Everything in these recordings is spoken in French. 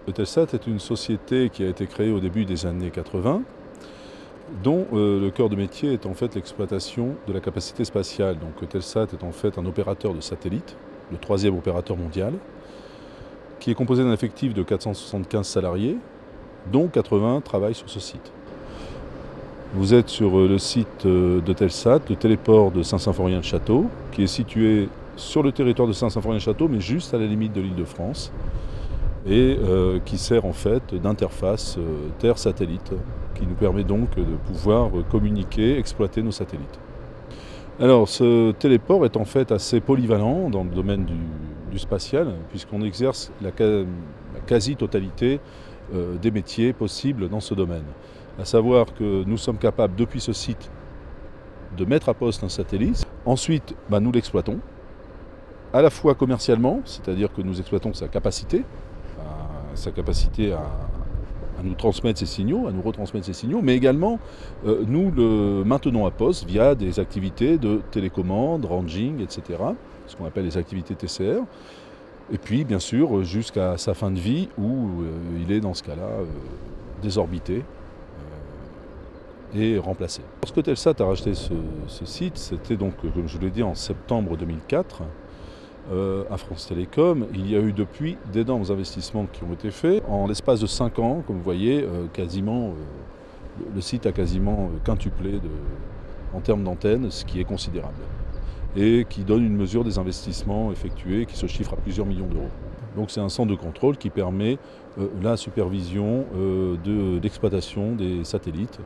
Eutelsat est une société qui a été créée au début des années 80, dont le cœur de métier est en fait l'exploitation de la capacité spatiale. Donc Eutelsat est en fait un opérateur de satellite, le 3e opérateur mondial, qui est composé d'un effectif de 475 salariés, dont 80 travaillent sur ce site. Vous êtes sur le site d'Eutelsat, le téléport de Saint-Symphorien-le-Château, qui est situé sur le territoire de Saint-Symphorien-le-Château, mais juste à la limite de l'Île-de-France, et qui sert en fait d'interface Terre-satellite, qui nous permet donc de pouvoir communiquer, exploiter nos satellites. Alors ce téléport est en fait assez polyvalent dans le domaine du spatial, puisqu'on exerce la quasi-totalité des métiers possibles dans ce domaine. À savoir que nous sommes capables depuis ce site de mettre à poste un satellite, ensuite nous l'exploitons, à la fois commercialement, c'est-à-dire que nous exploitons sa capacité à nous transmettre ces signaux, à nous retransmettre ces signaux, mais également nous le maintenons à poste via des activités de télécommande, ranging, etc., ce qu'on appelle les activités TCR, et puis bien sûr jusqu'à sa fin de vie où il est dans ce cas-là désorbité et remplacé. Lorsque Eutelsat a racheté ce site, c'était donc, comme je vous l'ai dit, en septembre 2004, à France Télécom, il y a eu depuis d'énormes investissements qui ont été faits. En l'espace de 5 ans, comme vous voyez, le site a quasiment quintuplé en termes d'antennes, ce qui est considérable. Et qui donne une mesure des investissements effectués qui se chiffrent à plusieurs millions d'euros. Donc c'est un centre de contrôle qui permet la supervision d'exploitation des satellites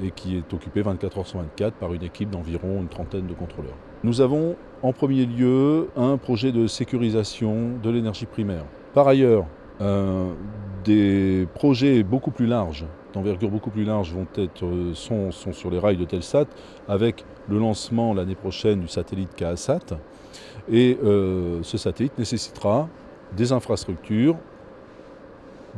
et qui est occupé 24 heures sur 24 par une équipe d'environ une trentaine de contrôleurs. Nous avons en premier lieu un projet de sécurisation de l'énergie primaire. Par ailleurs, des projets beaucoup plus larges, d'envergure beaucoup plus large, sont sur les rails d'Eutelsat avec le lancement l'année prochaine du satellite KASAT. Et ce satellite nécessitera des infrastructures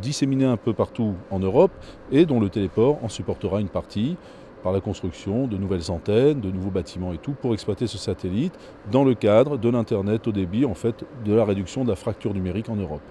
disséminées un peu partout en Europe et dont le téléport en supportera une partie par la construction de nouvelles antennes, de nouveaux bâtiments et tout pour exploiter ce satellite dans le cadre de l'Internet au débit, en fait, de la réduction de la fracture numérique en Europe.